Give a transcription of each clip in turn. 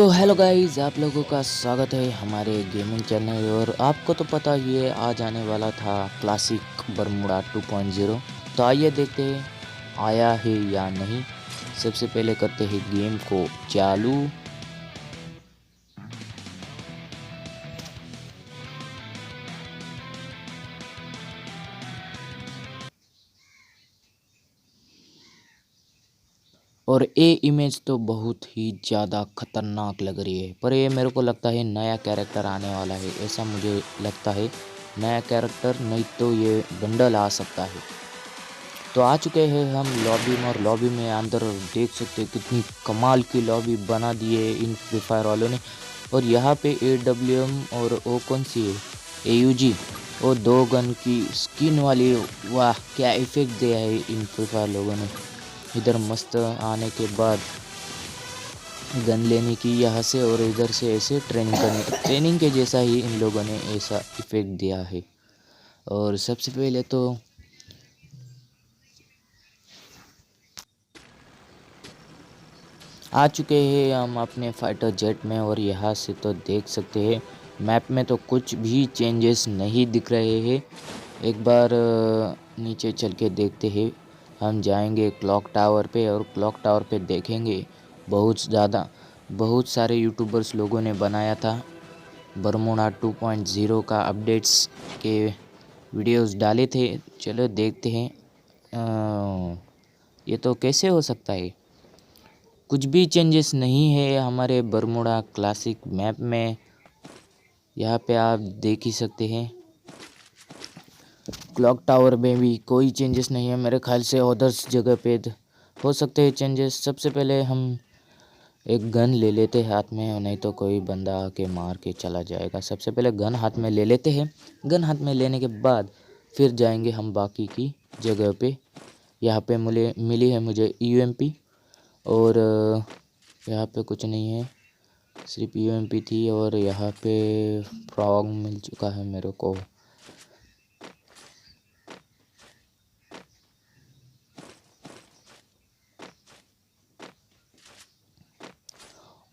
तो hello guys, आप लोगों का स्वागत है हमारे गेमिंग चैनल। और आपको तो पता ही है आज आने वाला था क्लासिक बरमूडा 2.0। तो आइए देखते हैं आया है या नहीं। सबसे पहले करते हैं गेम को चालू। और ये इमेज तो बहुत ही ज़्यादा खतरनाक लग रही है, पर ये मेरे को लगता है नया कैरेक्टर आने वाला है, ऐसा मुझे लगता है। नया कैरेक्टर नहीं तो ये बंडल आ सकता है। तो आ चुके हैं हम लॉबी में, और लॉबी में अंदर देख सकते हैं कितनी कमाल की लॉबी बना दी है इन फ्री फायर वालों ने। और यहाँ पे AWM और वो कौन सी है, AUG, और दो गन की स्किन वाली। वाह क्या इफेक्ट दिया है इन फ्री फायर लोगों ने। इधर मस्त आने के बाद गन लेने की यहाँ से, और इधर से ऐसे ट्रेनिंग करने, ट्रेनिंग के जैसा ही इन लोगों ने ऐसा इफेक्ट दिया है। और सबसे पहले तो आ चुके हैं हम अपने फाइटर जेट में, और यहाँ से तो देख सकते हैं मैप में तो कुछ भी चेंजेस नहीं दिख रहे हैं। एक बार नीचे चल के देखते हैं। हम जाएंगे क्लॉक टावर पे, और क्लॉक टावर पे देखेंगे बहुत सारे यूट्यूबर्स लोगों ने बनाया था बरमूडा 2.0 का अपडेट्स के वीडियोस डाले थे। चलो देखते हैं। ये तो कैसे हो सकता है, कुछ भी चेंजेस नहीं है हमारे बरमूडा क्लासिक मैप में। यहाँ पे आप देख ही सकते हैं क्लॉक टावर में भी कोई चेंजेस नहीं है मेरे ख्याल से। अदर्स जगह पे हो सकते हैं चेंजेस। सबसे पहले हम एक गन ले लेते हैं हाथ में, नहीं तो कोई बंदा आके मार के चला जाएगा। सबसे पहले गन हाथ में ले लेते हैं। गन हाथ में लेने के बाद फिर जाएंगे हम बाकी की जगह पे। यहाँ पे मिली है मुझे UMP, और यहाँ पे कुछ नहीं है, सिर्फ UMP थी। और यहाँ पे फ्रॉग मिल चुका है मेरे को।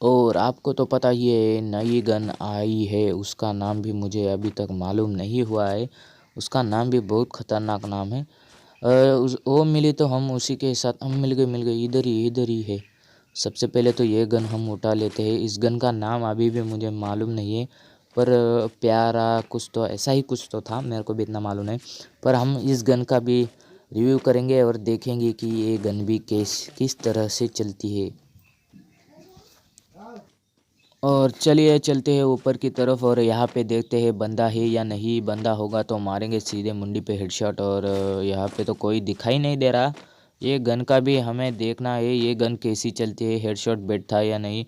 और आपको तो पता ही है नई गन आई है, उसका नाम भी मुझे अभी तक मालूम नहीं हुआ है। उसका नाम भी बहुत ख़तरनाक नाम है। वो मिली तो हम उसी के साथ हम मिल गए इधर ही है। सबसे पहले तो ये गन हम उठा लेते हैं। इस गन का नाम अभी भी मुझे मालूम नहीं है, पर प्यारा कुछ तो ऐसा ही कुछ तो था, मेरे को भी इतना मालूम नहीं। पर हम इस गन का भी रिव्यू करेंगे और देखेंगे कि ये गन भी किस तरह से चलती है। और चलिए चलते हैं ऊपर की तरफ, और यहाँ पे देखते हैं बंदा है या नहीं। बंदा होगा तो मारेंगे सीधे मुंडी पे हेडशॉट। और यहाँ पे तो कोई दिखाई नहीं दे रहा। ये गन का भी हमें देखना है, ये गन कैसी चलती है, हेडशॉट बैठता है या नहीं।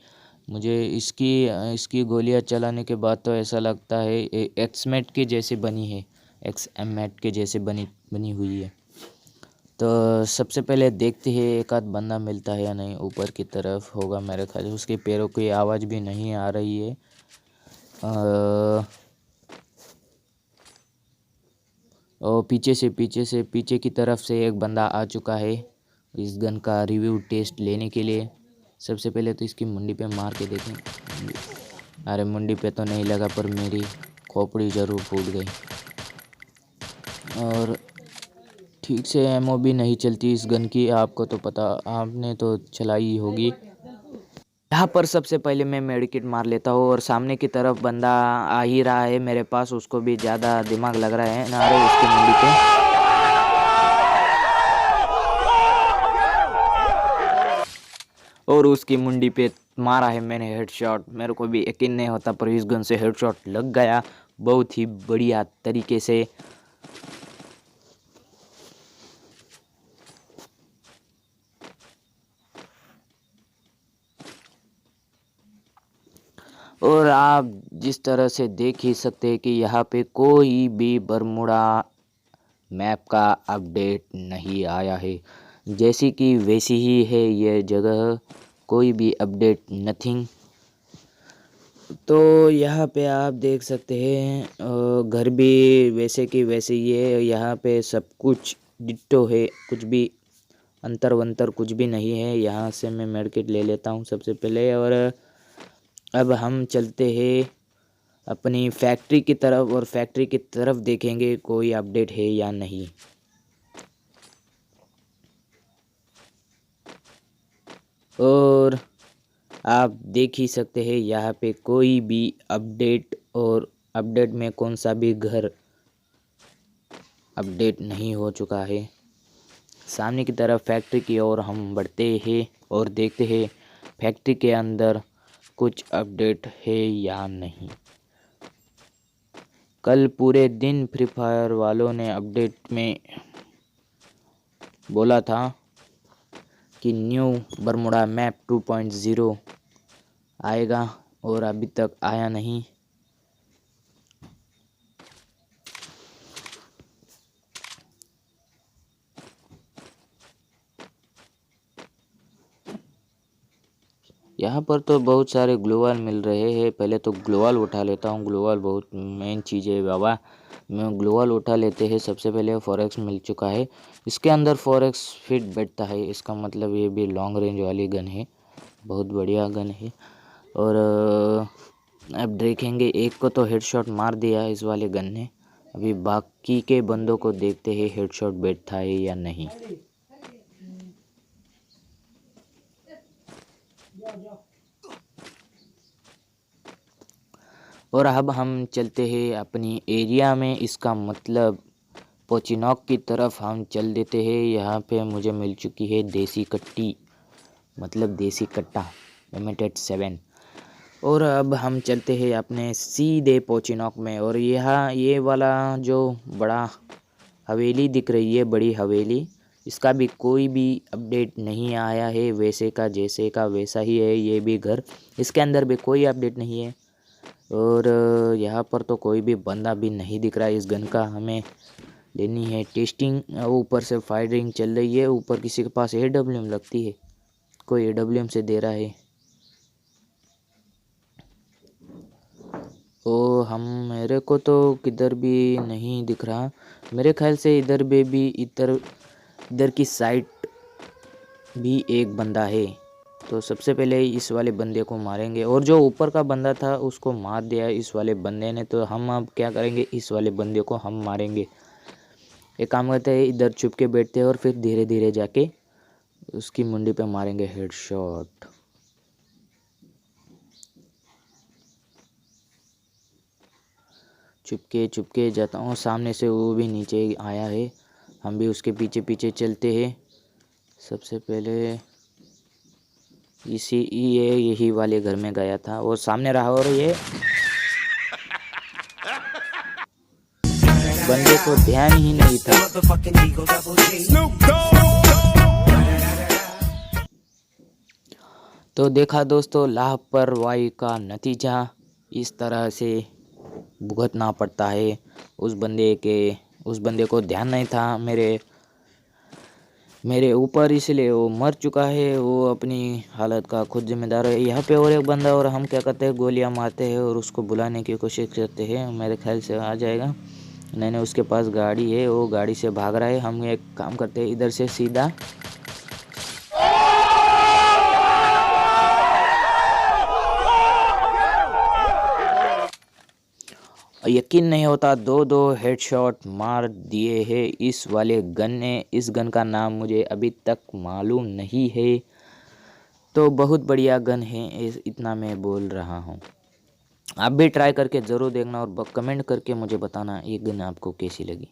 मुझे इसकी गोलियाँ चलाने के बाद तो ऐसा लगता है एक्समेट के जैसे बनी है, XM के जैसे बनी हुई है। तो सबसे पहले देखते हैं एक आध बंदा मिलता है या नहीं। ऊपर की तरफ होगा मेरे ख्याल से, उसके पैरों की आवाज़ भी नहीं आ रही है। और पीछे की तरफ से एक बंदा आ चुका है इस गन का रिव्यू टेस्ट लेने के लिए। सबसे पहले तो इसकी मुंडी पे मार के देखें। अरे मुंडी पे तो नहीं लगा, पर मेरी खोपड़ी ज़रूर फूट गई। और ठीक से एमओ भी नहीं चलती इस गन की, आपको तो पता, आपने तो चलाई होगी। यहाँ पर सबसे पहले मैं मेडिकेट मार लेता हूँ, और सामने की तरफ बंदा आ ही रहा है मेरे पास, उसको भी ज़्यादा दिमाग लग रहा है ना रे उसकी मुंडी पे। और उसकी मुंडी पे मारा है मैंने हेडशॉट। मेरे को भी यकीन नहीं होता, पर इस गन से हेडशॉट लग गया बहुत ही बढ़िया तरीके से। और आप जिस तरह से देख ही सकते हैं कि यहाँ पे कोई भी बरमूडा मैप का अपडेट नहीं आया है। जैसी कि वैसी ही है ये जगह, कोई भी अपडेट नथिंग। तो यहाँ पे आप देख सकते हैं घर भी वैसे कि वैसे ही है। यहाँ पे सब कुछ डिट्टो है, कुछ भी अंतर वंतर कुछ भी नहीं है। यहाँ से मैं मेडिकेट ले लेता हूँ सबसे पहले। और अब हम चलते हैं अपनी फैक्ट्री की तरफ और फैक्ट्री की तरफ देखेंगे कोई अपडेट है या नहीं। और आप देख ही सकते हैं यहाँ पे कोई भी अपडेट, और अपडेट में कौन सा भी घर अपडेट नहीं हो चुका है। सामने की तरफ फैक्ट्री की ओर हम बढ़ते हैं और देखते हैं फैक्ट्री के अंदर कुछ अपडेट है या नहीं। कल पूरे दिन फ्री फायर वालों ने अपडेट में बोला था कि न्यू बरमुडा मैप 2.0 आएगा और अभी तक आया नहीं। यहाँ पर तो बहुत सारे ग्लोवाल मिल रहे हैं। पहले तो ग्लोवाल उठा लेता हूँ, ग्लोवाल बहुत मेन चीज़ है बाबा। मैं ग्लोवाल उठा लेते हैं। सबसे पहले फॉरेक्स मिल चुका है, इसके अंदर फॉरेक्स फिट बैठता है, इसका मतलब ये भी लॉन्ग रेंज वाली गन है, बहुत बढ़िया गन है। और अब देखेंगे, एक को तो हेडशॉट मार दिया इस वाले गन ने, अभी बाकी के बंदों को देखते हैं हेडशॉट बैठता है या नहीं। और अब हम चलते हैं अपनी एरिया में, इसका मतलब पोचिनॉक की तरफ हम चल देते हैं। यहाँ पे मुझे मिल चुकी है देसी कट्टी, मतलब देसी कट्टा M87। और अब हम चलते हैं अपने सीधे पोचिनॉक में। और यहाँ ये वाला जो बड़ा हवेली दिख रही है, बड़ी हवेली, इसका भी कोई भी अपडेट नहीं आया है, वैसे का जैसे का वैसा ही है ये भी घर, इसके अंदर भी कोई अपडेट नहीं है। और यहाँ पर तो कोई भी बंदा भी नहीं दिख रहा है। इस गन का हमें लेनी है टेस्टिंग। ऊपर से फायरिंग चल रही है, ऊपर किसी के पास AWM लगती है, कोई AWM से दे रहा है। ओ हम मेरे को तो किधर भी नहीं दिख रहा, मेरे ख्याल से इधर भी इधर इधर की साइड भी एक बंदा है। तो सबसे पहले इस वाले बंदे को मारेंगे, और जो ऊपर का बंदा था उसको मार दिया इस वाले बंदे ने। तो हम अब क्या करेंगे, इस वाले बंदे को हम मारेंगे। एक काम करते हैं, इधर छुप के बैठते हैं और फिर धीरे धीरे जाके उसकी मुंडी पे मारेंगे हेडशॉट। चुपके जाता हूँ, सामने से वो भी नीचे आया है, हम भी उसके पीछे पीछे चलते हैं। सबसे पहले ये यही वाले घर में गया था और सामने रहा, और ये बंदे को ध्यान ही नहीं था। तो देखा दोस्तों, लापरवाही का नतीजा इस तरह से भुगतना पड़ता है। उस बंदे को ध्यान नहीं था मेरे ऊपर, इसलिए वो मर चुका है। वो अपनी हालत का खुद जिम्मेदार है। यहाँ पे और एक बंदा, और हम क्या करते हैं, गोलियां मारते हैं और उसको बुलाने की कोशिश करते हैं, मेरे ख्याल से आ जाएगा। नहीं, उसके पास गाड़ी है, वो गाड़ी से भाग रहा है। हम एक काम करते हैं, इधर से सीधा यकीन नहीं होता, दो हेडशॉट मार दिए हैं इस वाले गन ने। इस गन का नाम मुझे अभी तक मालूम नहीं है, तो बहुत बढ़िया गन है, इतना मैं बोल रहा हूँ। आप भी ट्राई करके ज़रूर देखना और कमेंट करके मुझे बताना ये गन आपको कैसी लगी।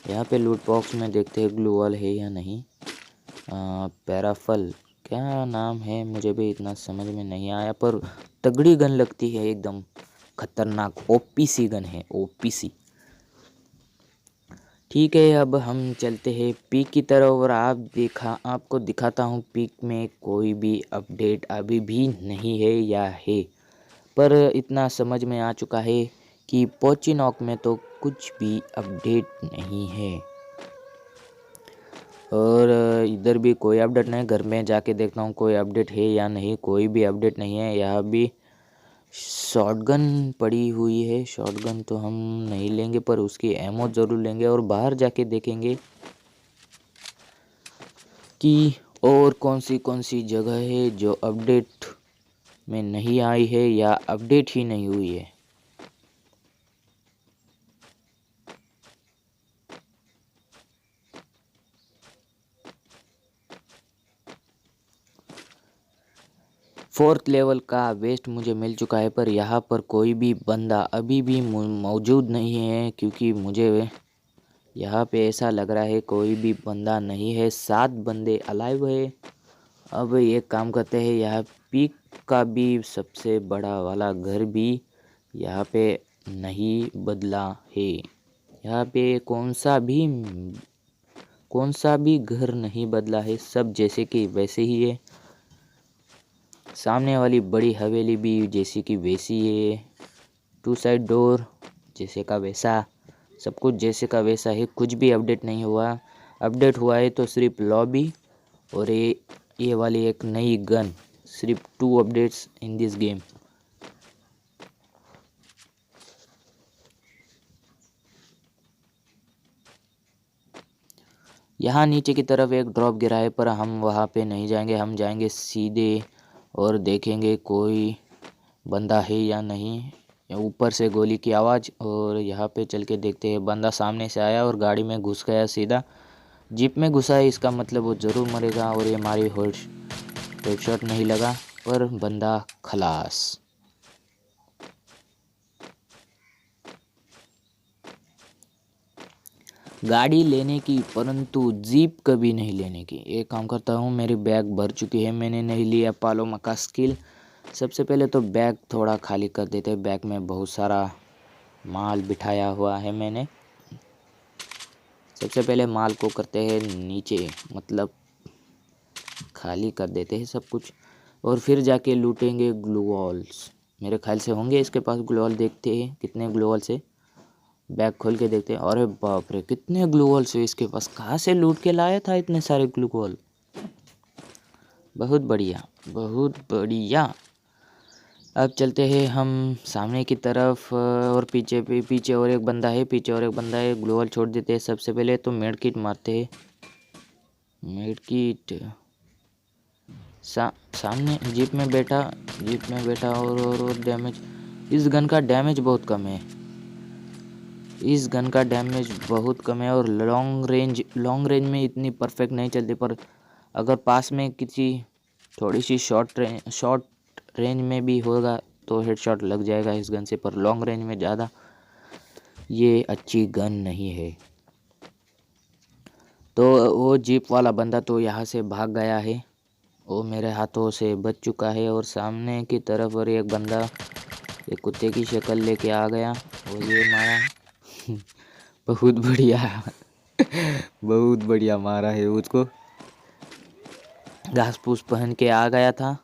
यहाँ पे लूट बॉक्स में देखते हैं ग्लूवॉल है या नहीं। पैराफल क्या नाम है, मुझे भी इतना समझ में नहीं आया, पर तगड़ी गन लगती है, एकदम खतरनाक OPC गन है, OPC। ठीक है, अब हम चलते हैं पीक की तरफ, और आपको दिखाता हूँ पीक में कोई भी अपडेट अभी भी नहीं है या है, पर इतना समझ में आ चुका है कि पोचिनॉक में तो कुछ भी अपडेट नहीं है। और इधर भी कोई अपडेट नहीं, घर में जाके देखता हूँ कोई अपडेट है या नहीं, कोई भी अपडेट नहीं है। यहाँ भी शॉटगन पड़ी हुई है, शॉटगन तो हम नहीं लेंगे, पर उसकी एमो ज़रूर लेंगे। और बाहर जाके देखेंगे कि और कौन सी जगह है जो अपडेट में नहीं आई है या अपडेट ही नहीं हुई है। फोर्थ लेवल का वेस्ट मुझे मिल चुका है, पर यहाँ पर कोई भी बंदा अभी भी मौजूद नहीं है, क्योंकि मुझे यहाँ पे ऐसा लग रहा है कोई भी बंदा नहीं है। 7 बंदे अलाइव है। अब एक काम करते हैं, यहाँ पीक का भी सबसे बड़ा वाला घर भी यहाँ पे नहीं बदला है। यहाँ पे कौन सा भी घर नहीं बदला है, सब जैसे कि वैसे ही है। सामने वाली बड़ी हवेली भी जैसे कि वैसी है। 2 साइड डोर जैसे का वैसा, सब कुछ जैसे का वैसा है। कुछ भी अपडेट नहीं हुआ। अपडेट हुआ है तो सिर्फ लॉबी और ये वाली एक नई गन। सिर्फ 2 अपडेट्स इन दिस गेम। यहाँ नीचे की तरफ एक ड्रॉप गिरा है, पर हम वहाँ पे नहीं जाएंगे। हम जाएंगे सीधे और देखेंगे कोई बंदा है या नहीं। ऊपर से गोली की आवाज़, और यहाँ पे चल के देखते हैं। बंदा सामने से आया और गाड़ी में घुस गया सीधा। जीप में घुसा है, इसका मतलब वो ज़रूर मरेगा। और ये हमारी हेडशॉट नहीं लगा, पर बंदा खलास। गाड़ी लेने की, परंतु जीप कभी नहीं लेने की। एक काम करता हूँ, मेरी बैग भर चुकी है, मैंने नहीं लिया पालोमा का स्किल। सबसे पहले तो बैग थोड़ा खाली कर देते हैं। बैग में बहुत सारा माल बिठाया हुआ है मैंने। सबसे पहले माल को करते हैं नीचे, मतलब खाली कर देते हैं सब कुछ, और फिर जाके लूटेंगे ग्लूवॉल्स। मेरे ख्याल से होंगे इसके पास ग्लूवॉल। देखते हैं कितने ग्लूवॉल्स है। बैग खोल के देखते हैं। अरे बाप रे, कितने ग्लूवॉल्स है इसके पास। कहाँ से लूट के लाया था इतने सारे ग्लूवॉल। बहुत बढ़िया, बहुत बढ़िया। अब चलते हैं हम सामने की तरफ, और पीछे और एक बंदा है। ग्लोवल छोड़ देते हैं। सबसे पहले तो मेड किट मारते हैं। मेड किट सामने जीप में बैठा और डैमेज। इस गन का डैमेज बहुत कम है। और लॉन्ग रेंज में इतनी परफेक्ट नहीं चलती, पर अगर पास में किसी थोड़ी सी शॉर्ट रेंज में भी होगा तो हेडशॉट लग जाएगा इस गन से। पर लॉन्ग रेंज में ज़्यादा ये अच्छी गन नहीं है। तो वो जीप वाला बंदा तो यहाँ से भाग गया है, वो मेरे हाथों से बच चुका है। और सामने की तरफ और एक बंदा एक कुत्ते की शक्ल लेके आ गया और ये मारा। बहुत बढ़िया। बहुत बढ़िया मारा है उसको। घास फूस पहन के आ गया था।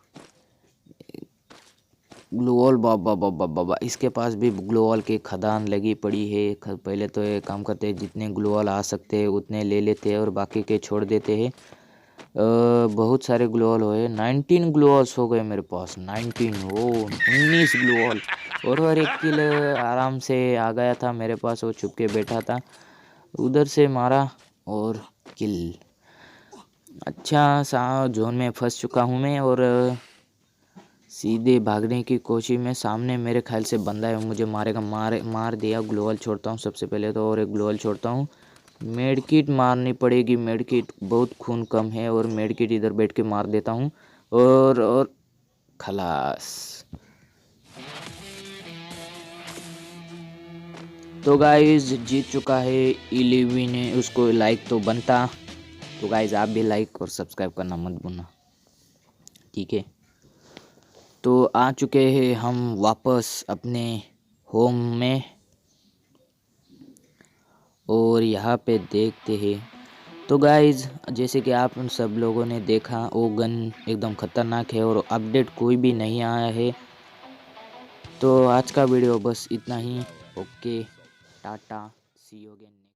ग्लोवॉल, बाबा बाबा बाबा, इसके पास भी ग्लोवॉल की खदान लगी पड़ी है। पहले तो ये काम करते हैं, जितने ग्लोवॉल आ सकते हैं उतने ले लेते हैं और बाकी के छोड़ देते हैं। बहुत सारे ग्लोवॉल हुए, 19 ग्लोवॉल्स हो गए मेरे पास। 19 ग्लोवॉल। और एक किल आराम से आ गया था मेरे पास। वो छुप के बैठा था, उधर से मारा और किल। अच्छा सा जोन में फंस चुका हूँ मैं, और सीधे भागने की कोशिश में सामने मेरे ख्याल से बंदा है, मुझे मारेगा। मार दिया। ग्लोवल छोड़ता हूँ सबसे पहले तो, और एक ग्लोवल छोड़ता हूँ। मेडकिट मारनी पड़ेगी। मेडकिट बहुत खून कम है, और मेडकिट इधर बैठ के मार देता हूँ। और खलास। तो गाइज जीत चुका है इलेवी ने। उसको लाइक तो बनता। तो गाइज आप भी लाइक और सब्सक्राइब करना मत भूलना, ठीक है। तो आ चुके हैं हम वापस अपने होम में, और यहाँ पे देखते हैं। तो गाइज़ जैसे कि आप उन सब लोगों ने देखा, वो गन एकदम ख़तरनाक है और अपडेट कोई भी नहीं आया है। तो आज का वीडियो बस इतना ही। Okay, tata, see you again.